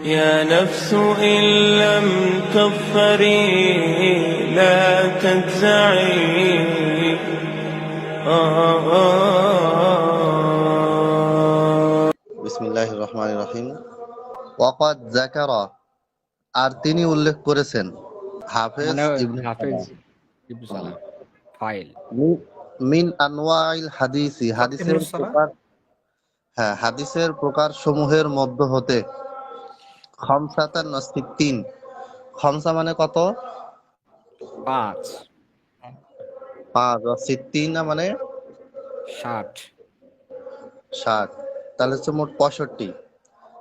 يا نفس إن لم تظفري لا تجزعي বিসমিল্লাহির রহমানির রহিম। ওয়াকাদ যাকারা, আর তিনি উল্লেখ করেছেন, হাফেজ মানে ইবনে হাফেজ সালাহ ইবনে সালাহ ফাইল মিন আনওয়াইল হাদিসি, হাদিসের ইবনুস সালাহ। প্রকার, হ্যাঁ হাদিসের প্রকার সমূহের মধ্য হতে খমসাতান ওয়া সিত্তিন, খমসা মানে কত? 5 5, ওয়া সিত্তিনা মানে 60 60, তাহলে হচ্ছে মোট 65।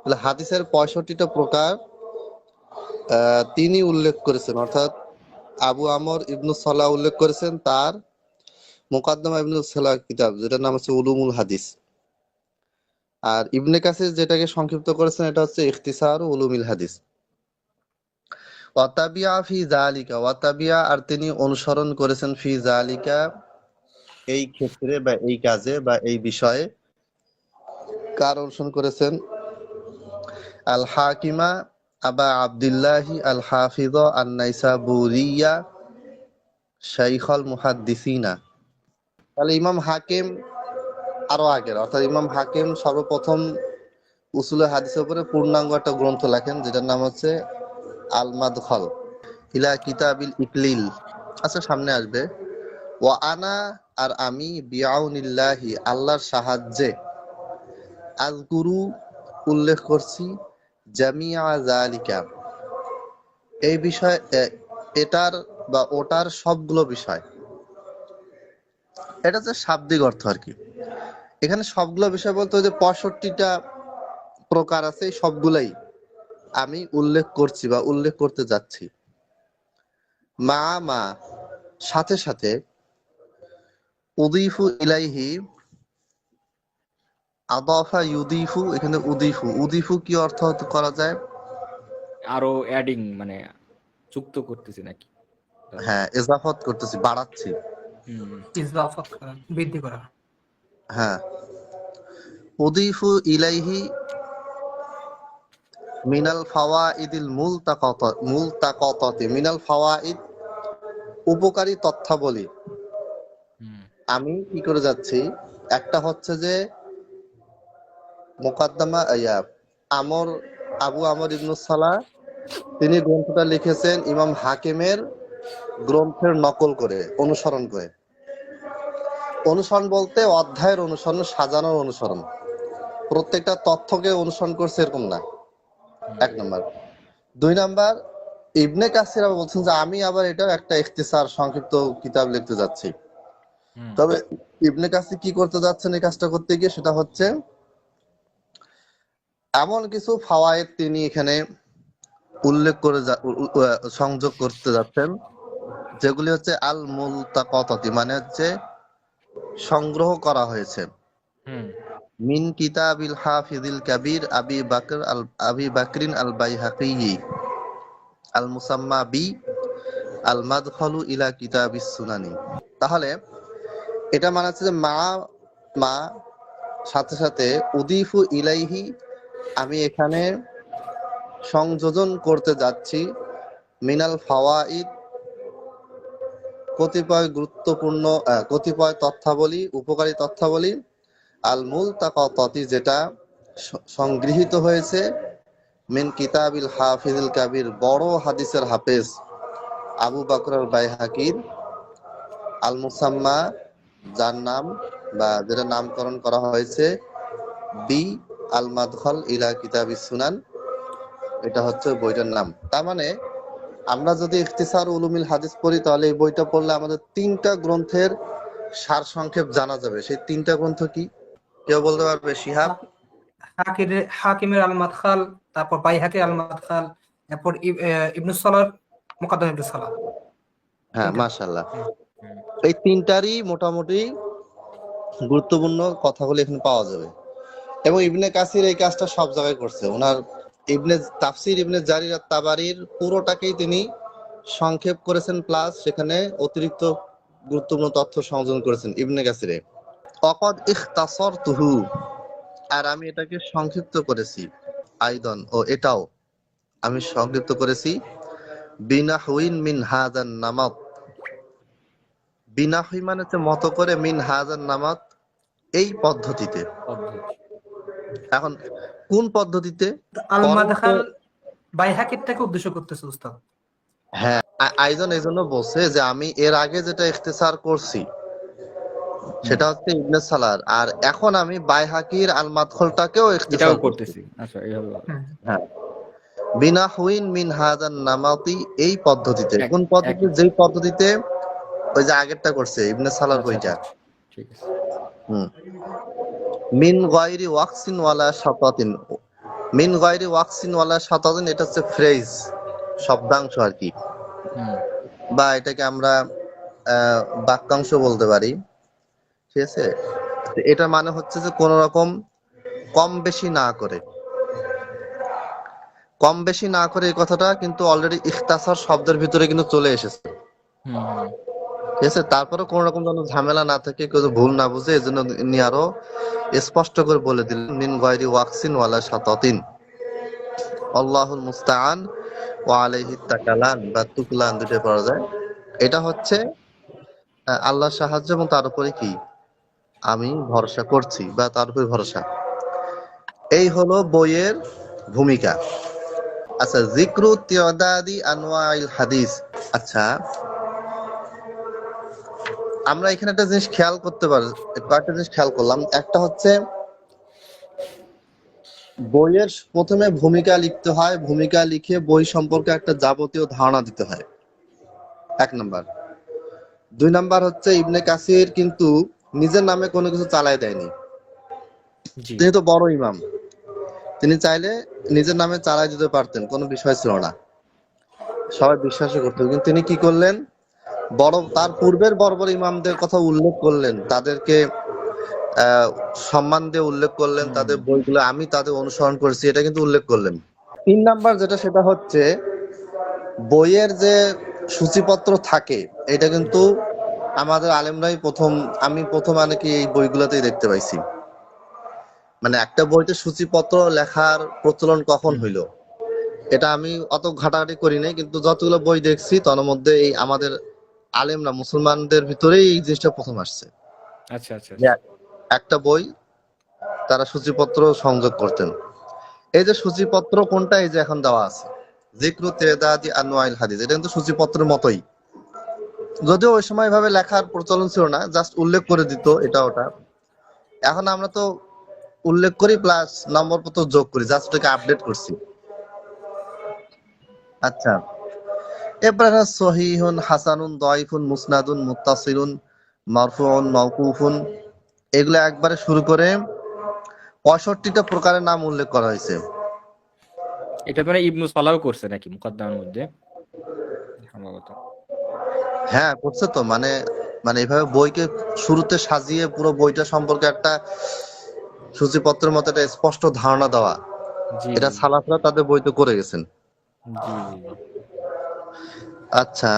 তাহলে হাদিসের 65টা প্রকার তিনি উল্লেখ করেছেন, অর্থাৎ আবু আমর ইবনু সালাহ উল্লেখ করেছেন তার মুকাদ্দমা ইবনু সালাহ কিতাব, যেটার নাম হচ্ছে উলুমুল হাদিস। আর ইবনে কাসির যেটাকে সংক্ষিপ্ত করেছেন এটা হচ্ছে ইখতিসার উলুমিল হাদিস। ওয়াতাবিয়া ফি যালিকা, ওয়াতাবিয়া আর তিনি অনুসরণ করেছেন, ফি যালিকা এই ক্ষেত্রে বা এই কাজে বা এই বিষয়ে কার অনুসরণ করেছেন? আল হাকিমা আবা আব্দুল্লাহি আল হাফিজ আন-নাইসাবুরিয়া শাইখুল মুহাদ্দিসিনা। তাহলে ইমাম হাকিম আরো আগের, অর্থাৎ ইমাম হাকিম সর্বপ্রথম উসুলে হাদিসের উপরে পূর্ণাঙ্গ একটা গ্রন্থ লেখেন যেটার নাম হচ্ছে আল মাদখাল ইলা কিতাবিল ইকলিল। আচ্ছা সামনে আসবে। ওয়া আনা আর আমি বিআউনিল্লাহি আল্লাহর সাহায্যে আযকুরু উল্লেখ করছি জামিআ যালিকা এই বিষয়, এটার বা ওটার সবগুলো বিষয়। এটা হচ্ছে শাব্দিক অর্থ আর কি। এখানে সবগুলো বিষয় বলতে যে 65টা প্রকার আছে, এই সবগুলাই আমি উল্লেখ করছি বা উল্লেখ করতে যাচ্ছি। মা মা সাথে সাথে, উদিফু ইলাইহি আদাফা ইউদিফু, এখানে উদিফু, উদিফু কি অর্থ করা যায়? আরো অ্যাডিং মানে যুক্ত করতেছি নাকি? হ্যাঁ, ইজাফত করতেছি, বাড়াচ্ছি। ইজাফাত করা, বৃদ্ধি করা। হ্যাঁ, উদিফু ইলাইহি মিনাল ফাওয়াইদিল মুলতাকাতাতি, মিনাল ফাওয়াইদ উপকারী তথ্যাবলী আমি কি করে যাচ্ছি। একটা হচ্ছে যে মুকাদ্দামা আবু আমর ইবনুস সালাহ তিনি গ্রন্থটা লিখেছেন ইমাম হাকিমের গ্রন্থের নকল করে, অনুসরণ করে। অনুসরণ বলতে অধ্যায়ের অনুসরণ, সাজানোর অনুসরণ, প্রত্যেকটা তথ্যকে অনুসরণ করছে এরকম না, এক নাম্বার। 2 নাম্বার, ইবনে কাসির আবার বলছেন যে আমি আবার এটার একটা ইখতিসার সংক্ষিপ্ত কিতাব লিখতে যাচ্ছি। তবে ইবনে কাসির কি করতে যাচ্ছেন এই কাজটা করতে গিয়ে, সেটা হচ্ছে এমন কিছু ফাওয়ায়েদ তিনি এখানে উল্লেখ করে সংযোগ করতে যাচ্ছেন যেগুলি হচ্ছে আল মুলতাকাতাতি, মানে হচ্ছে সংগ্রহ করা হয়েছে মিন কিতাবিল হাফিজিল কাবীর আবি বাকরিন আল বাইহাকি আল মুসাম্মা বি আল মাদখালু ইলা কিতাবিস সুনানি। তাহলে এটা মানে হচ্ছে যে মা সাথে সাথে উদিফু ইলাইহি আমি এখানে সংযোজন করতে যাচ্ছি মিনাল ফাওয়াইদ কতিপয় তথ্যাবলী, উপকারী তথ্যাবলী, আল মুলতাকাতাতি যেটা সংগৃহীত হয়েছে মিন কিতাবিল হাফিজুল কাবির বড় হাদিসের হাফেজ আবু বকর আল বাইহাকির আল মুসাম্মা যার নাম বা যেটা নামকরণ করা হয়েছে বি আল মাদখাল ইলা কিতাবিস সুনান, এটা হচ্ছে বইটার নাম। তার মানে আমরা যদি ইখতিসার উলুমিল হাদিস পড়ি তাহলে এই বইটা পড়লে আমাদের 3টা গ্রন্থের সার সংক্ষেপ জানা যাবে। সেই 3টা গ্রন্থ কি কেউ বলতে পারবে? শিহাব। হাকিমের আল মাদখাল, তারপর বাইহাকি আল মাদখাল, তারপর ইবনুস সালাহর মুকাদ্দামা ইবনুস সালাহ। হ্যাঁ, মাশাআল্লাহ। এই 3টারই মোটামুটি গুরুত্বপূর্ণ কথাগুলো এখানে পাওয়া যাবে। এবং ইবনে কাসির এই কাজটা সব জায়গায় করছে। ওনার তাফসির ইবনে জারির আত-তাবারির পুরোটাকেই তিনি সংক্ষেপ করেছেন, প্লাস সেখানে অতিরিক্ত গুরুত্বপূর্ণ তথ্য সংযোজন করেছেন ইবনে কাসিরে। ওয়াকাদ ইখতাসারতুহু, আর আমি এটাকে সংক্ষিপ্ত করেছি। আইদন, ও এটাও আমি সংক্ষিপ্ত করেছি বিনাহুইন মিন হাযান নামাত। বিনাহুই মানে হচ্ছে মতো করে, মিন হাযান নামাত এই পদ্ধতিতে। পদ্ধতি। এখন কোন পদ্ধতিতে? আল পরবর্তী মাদখাল বাইহাকিরটাকে উদ্দেশ্য করতেছে উস্তাদ। হ্যাঁ, আইজন এই জন্য বলছে যে আমি এর আগে যেটা ইখতিসার করছি সেটা হচ্ছে ইবনে সালার, আর এখন আমি বাইহাকির আল মাদখলটাকেও এটাও ইখতিসার করছি। করতেছি। আচ্ছা, এইভাবে বলো। হুম। হ্যাঁ, বিনাহুইন মিন হাযান নামাতি এই পদ্ধতিতে। এক কোন পদ্ধতি? একই। যেই পদ্ধতিতে ওই যে আগেরটা করছে ইবনে সালার আচ্ছা, বইটা। আচ্ছা, ঠিক আছে। হুম। মিন গায়রি ওয়াকসিন ওয়ালা শাতাতিন। মিন গায়রি ওয়াকসিন ওয়ালা শাতাতিন এটা হচ্ছে ফ্রেজ, শব্দাংশ আর কি, হুম, বা এটাকে আমরা বাক্যাংশ বলতে পারি। ঠিক আছে, তো এটা মানে হচ্ছে যে কোন রকম কম বেশি না করে। কম বেশি না করে এই কথাটা কিন্তু অলরেডি ইখতাসার শব্দের ভিতরে কিন্তু চলে এসেছে। হুম, হুম। ঠিক আছে, তারপরে কোন রকম যেন ঝামেলা না থাকে, কেউ যেন ভুল না বুঝে, এই জন্য ইনি আরো স্পষ্ট করে বলে দিলেন মিন গায়রি ওয়াকসিন ওয়ালা শাতাতিন। আল্লাহুল মুস্তাআন ওয়া আলাইহি তাকালান বা তুকলান দুটো পড়া যায়। এটা হচ্ছে আল্লাহর সাহায্য এবং তার উপরে কি আমি ভরসা করছি বা তার উপরে ভরসা। এই হলো বইয়ের ভূমিকা। আচ্ছা, যিকরু তিয়দাদি আনওয়াইল হাদিস। আচ্ছা, আমরা এখানে একটা জিনিস খেয়াল করতে পারি, কয়েকটা জিনিস খেয়াল করলাম। একটা হচ্ছে বইয়ের প্রথমে ভূমিকা লিখতে হয়, ভূমিকা লিখে বই সম্পর্কে একটা যাবতীয় ধারণা দিতে হয়, এক নাম্বার। দুই নাম্বার হচ্ছে ইবনে কাসির কিন্তু নিজের নামে কোনো কিছু চালায় দেয়নি। জি। তিনি তো বড় ইমাম, তিনি চাইলে নিজের নামে চালায় দিতে পারতেন, কোনো বিষয় ছিল না, সবাই বিশ্বাসও করতো। কিন্তু তিনি কি করলেন, তার পূর্বের বড় বড় ইমামদের কথা উল্লেখ করলেন, তাদেরকে আহ সম্মান দিয়ে উল্লেখ করলেন, তাদের বইগুলো আমি তাদের অনুসরণ করেছি এটা কিন্তু উল্লেখ করলেন। তিন নাম্বার যেটা, সেটা হচ্ছে বইয়ের যে সূচিপত্র থাকে এটা কিন্তু আমাদের আলেমরাই প্রথম, আমি প্রথম মানে কি এই বইগুলোতেই দেখতে পাইছি। মানে একটা বইতে সূচিপত্র লেখার প্রচলন কখন হইলো এটা আমি অত ঘাটাঘাটি করি নাই, কিন্তু যতগুলো বই দেখছি তার মধ্যে এই আমাদের আলেমরা মুসলমানদের ভিতরেই এই জিনিসটা প্রথম আসছে। আচ্ছা, আচ্ছা, যে আচ্ছা। একটা বই তারা সূচিপত্র সংযোগ করতেন। এই যে সূচিপত্র কোনটা, এই যে এখন দেওয়া আছে যিকরু তিয়দাদি আনওয়াইল হাদিস, এটা কিন্তু সূচিপত্রের মতোই, যদিও ওই সময় ভাবে লেখার প্রচলন ছিল না, জাস্ট উল্লেখ করে দিত এটা ওটা। এখন আমরা তো উল্লেখ করি প্লাস নম্বরপত্র যোগ করি, জাস্ট ওটাকে আপডেট করছি। আচ্ছা, এরপরে সহিহুন, হাসানুন, দাইফুন, মুসনাদুন, মুত্তাসিলুন, মারফুউন, মাওকুফুন, এগুলো একবারে শুরু করে 65টা প্রকারের নাম উল্লেখ করা হয়েছে। এটা মানে ইবনু সালাহ করছে নাকি মুকাদ্দামার মধ্যে সম্ভবত? হ্যাঁ করছে তো, মানে মানে এইভাবে বইকে শুরুতে সাজিয়ে পুরো বইটা সম্পর্কে একটা সূচিপত্রের মতো একটা স্পষ্ট ধারণা দেওয়া, জি, এটা জি, সালাফরা তাদের বইতে করে গেছেন। জি, জি, জি। আচ্ছা,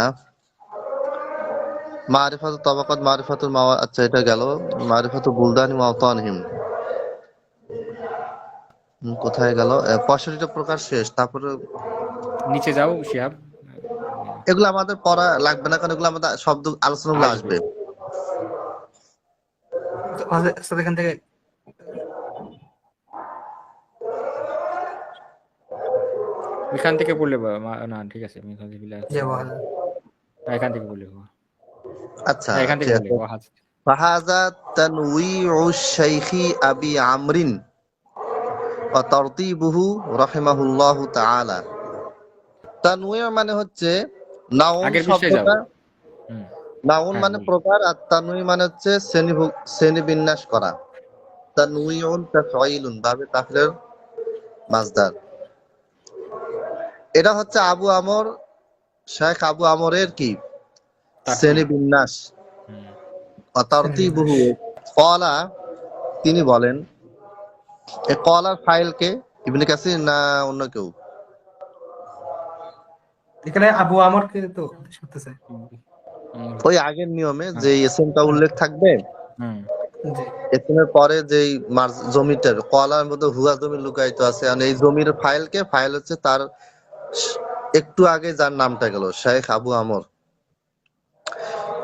মারিফাতুত তাবাকাত, মারিফাতুল মাওয়া, আচ্ছা এটা গেল। মারিফাতুল বুলদানি ওয়া আওতানহিম কোথায় গেল? 65টা প্রকার শেষ। তারপরে নিচে যাও শিহাব। এগুলো আমাদের পড়া লাগবে না, কারণ এগুলো আমাদের শব্দ আলোচনাগুলো আসবে। আসবে। উস্তাদ এখান থেকে এখান থেকে পড়লে না, ঠিক আছে। যাবো। এখান থেকে পড়লে আচ্ছা এখান থেকে ঠিক পড়লে আছে। ফাহাযা তানওয়িউ শাইখি আবি আমরিন ওয়া তারতিবুহু রাহিমাহুল্লাহু তাআলা। তানওয়িউ মানে হচ্ছে নাউন আগের পৃষ্ঠায় যাও। শব্দটা, হুম, নাউন হ্যাঁ মানে বলো। প্রকার, আর তানওয়ি মানে হচ্ছে শ্রেণী বিন্যাস করা। তানওয়িউন তাফঈলুন বাবে তাফঈলের মাসদার। এটা হচ্ছে আবু আমর, শেখ আবু আমরের কি শ্রেণী তারতিব। বিন্যাস। হুম, তারতিবুহু, ক্বালা তিনি বলেন। এই ক্বালার ফাইল কে? ইবনে কাসির না অন্য কেউ? এখানে আবু আমরকে তো শুনতেছে। ওই আগের নিয়মে হ্যাঁ। যে এসএমটা উল্লেখ থাকবে, হুম, জি। এসএমের পরে যেই জমিটার ক্বালার মধ্যে হুয়া জমি লুকায়িত আছে, আর এই জমির ফাইল কে? ফাইল হচ্ছে তার একটু আগে যার নামটা গেল শেখ আবু আমর,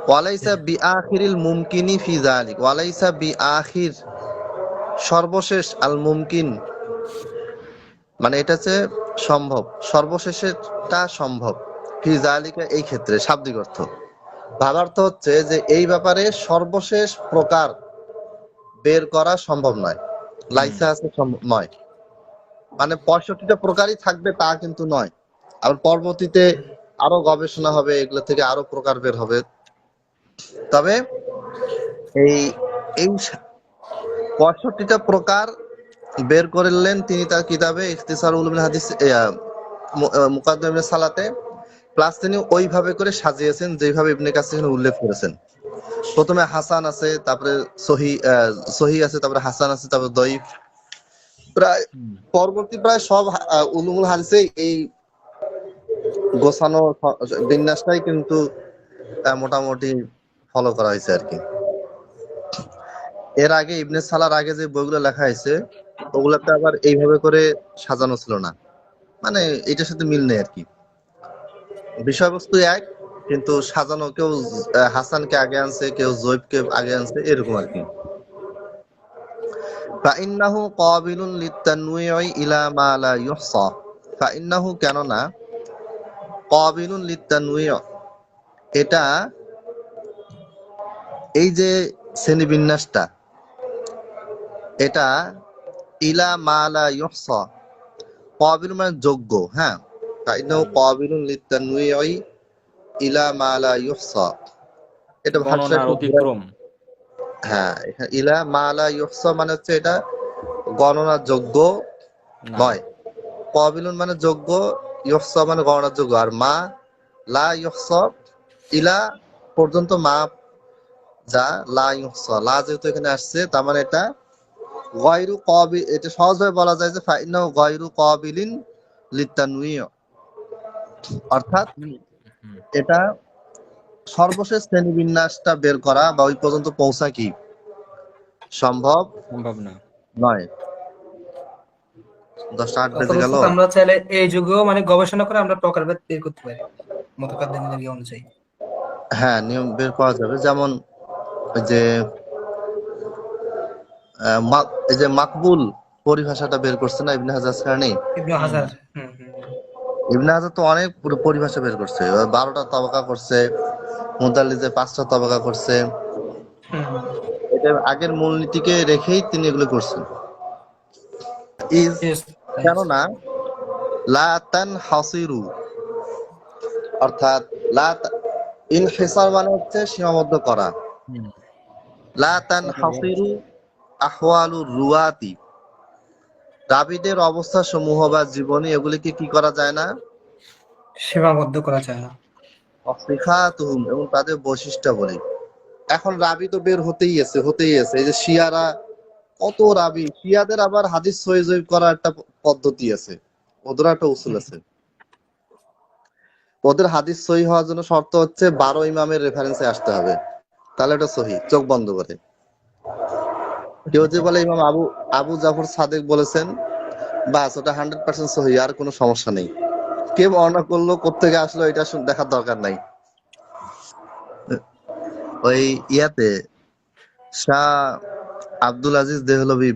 ওয়ালাইসা বিআখিরিল মুমকিনি ফি যালিক, ওয়ালাইসা বিআখির সর্বশেষ, আল মুমকিন মানে এটা হচ্ছে সম্ভব, সর্বশেষেরটা সম্ভব, ফি যালিকা এই ক্ষেত্রে শাব্দিক অর্থ। ভাবার্থ হচ্ছে যে এই ব্যাপারে সর্বশেষ প্রকার বের করা সম্ভব নয়, লাইসা আছে নয়, মানে 65টা প্রকারই থাকবে তা কিন্তু নয়। আবার পরবর্তীতে আরো গবেষণা হবে, এগুলো থেকে আরো প্রকার বের হবে। তবে এই এই 65টা প্রকার বের করলেন তিনি তার কিতাবে ইখতিসার উলুমুল হাদিস মুকাদ্দিমাতুস ইবনে সালাতে, প্লাস তিনি ওইভাবে করে সাজিয়েছেন যেভাবে ইবনে কাসির উল্লেখ করেছেন। প্রথমে হাসান আছে, তারপরে সহি আছে, তারপরে হাসান আছে, তারপরে দঈফ, প্রায় পরবর্তী প্রায় সব উলুমুল হাদিসে এই গোছানো বিন্যাসটাই কিন্তু মোটামুটি ফলো করা হয়েছে আর কি। এর আগে ইবনে সালার আগে যে বইগুলো লেখা হয়েছে ওগুলাতে আবার এইভাবে করে সাজানো ছিল না, মানে এটার সাথে মিল নেই আর কি, বিষয়বস্তু এক কিন্তু সাজানো, কেউ হাসানকে আগে আনছে, কেউ জয়ীবকে আগে আনছে, এরকম আর কি। ফাইন্নাহু কাবিলুন লিতানউই ইলা মা লা ইহসা, ফাইন্নাহু কেননা, কাবিলুন লিতানউই এটা, এই যে শ্রেণীবিন্যাসটা এটা ইলা মা লা ইহসা, কাবিল মানে যোগ্য, হ্যাঁ, ফাইন্নাহু কাবিলুন লিতানউই ইলা মা লা ইহসা, এটা ভাষা গণনার অতিক্রম। হ্যাঁ, ইলা মা লা ইহসা মানে হচ্ছে এটা গণনার যোগ্য নয়, কাবিলুন মানে যোগ্য, ইহসা মানে গণনার যোগ্য, আর মা লা ইহসা ইলা পর্যন্ত, মা যা লা ইহসা, লা যেহেতু এখানে আসছে তার মানে এটা গায়রু কাবিল, এটা সহজভাবে বলা যায় যে ফাইন্নাহু গায়রু কাবিলিন লিতানউই, অর্থাৎ এটা সর্বশেষ শ্রেণীবিন্যাসটা বের করা বা ওই পর্যন্ত পৌঁছা কি সম্ভব না নয়। 10:08 বেজে গেল। আমরা চাইলে এই যুগেও মানে গবেষণা করে আমরা প্রকারভেদ বের করতে পারি মুতাকাদ্দিমদের ইয়ে অনুযায়ী। হ্যাঁ, নিয়ম বের করা যাবে। যেমন ওই যে এই যে মাকবুল পরিভাষাটা বের করছে না ইবনে হাজার আসকালানি, ইবনে হাজার, ইবনে হাজার তো অনেক পরিভাষা বের করছে, 12টা তবকা করছে, মুদাল্লিজে 5টা তবকা করছে, এটা আগের মূলনীতিকে রেখেই তিনি এগুলো করছেন। কেননা লা তানহাসিরু, অর্থাৎ লা ইনহিসার মানে হচ্ছে সীমাবদ্ধ করা, লা তানহাসিরু আহওয়ালুর রুয়াতি, রাবীদের অবস্থা সমূহ বা জীবনী এগুলিকে কি করা যায় না, সীমাবদ্ধ করা যায় না, সিফাতুহুম এবং তাদের বৈশিষ্ট্যাবলী। এখন রাবী তো বের হতেই আছে। এই যে শিয়ারা কত রাবী, শিয়াদের আবার হাদিস সহিহ জয়ীফ করার একটা পদ্ধতি আছে, ওদের একটা উসুল আছে। ওদের হাদিস সহিহ হওয়ার জন্য শর্ত হচ্ছে 12 ইমামের রেফারেন্সে আসতে হবে, তাহলে এটা সহিহ, চোখ বন্ধ করে। কেউ যে বলে ইমাম আবু জাফর সাদেক বলেছেন, বাস ওটা 100% সহিহ, আর কোনো সমস্যা নেই। কে বর্ণনা করলো, কোত্থেকে আসলো, এটা দেখার দরকার নাই। ওই ইয়াতে শাহ আব্দুল আজিজ দেহলভি,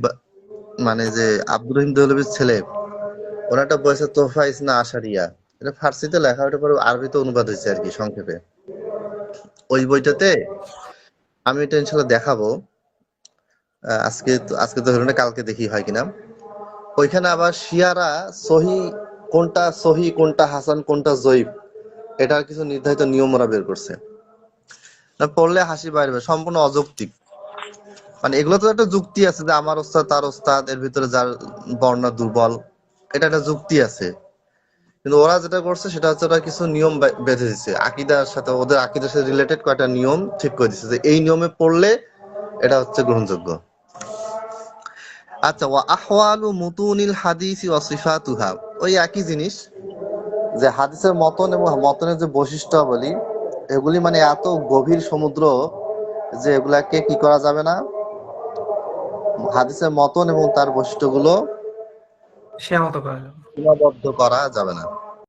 মানে যে আব্দুর রহিম দেহলভির ছেলে, ওনার একটা বই আছে তোহফা ইসনা আশারিয়া, এটা ফার্সিতে লেখা, ওটা পরে আরবিতে অনুবাদ হয়েছে আর কি সংক্ষেপে। ওই বইটাতে আমি এটা ইনশাল্লাহ দেখাবো, আজকে তো হলো না, কালকে দেখি হয় কিনা। ওইখানে আবার শিয়ারা কোনটা সহি, কোনটা হাসান, কোনটা জয়ীফ, এটার কিছু নির্ধারিত নিয়ম ওরা বের করছে, পড়লে হাসি বাইরে, সম্পূর্ণ অযৌক্তিক। মানে এগুলো তো একটা যুক্তি আছে যে আমার ওস্তাদ তার ওস্তাদ, এর ভিতরে যার বর্ণনা দুর্বল, এটা একটা যুক্তি আছে। কিন্তু ওরা যেটা করছে সেটা হচ্ছে ওরা কিছু নিয়ম বেঁধে দিচ্ছে আকীদার সাথে, ওদের আকীদার সাথে রিলেটেড কয়েকটা নিয়ম ঠিক করে দিচ্ছে যে এই নিয়মে পড়লে এটা হচ্ছে গ্রহণযোগ্য। আচ্ছা, ওয়া আহওয়ালু মুতুনিল হাদিসি ওয়া সিফাতুহা, ওই একই জিনিস যে হাদিসের মতন এবং মতনের যে বৈশিষ্ট্যাবলী, এগুলি মানে এত গভীর সমুদ্র যে এগুলাকে কি করা যাবে না, হাদিসের মতন এবং তার বৈশিষ্ট্যগুলো সীমাবদ্ধ করা যাবে সীমাবদ্ধ করা যাবে না।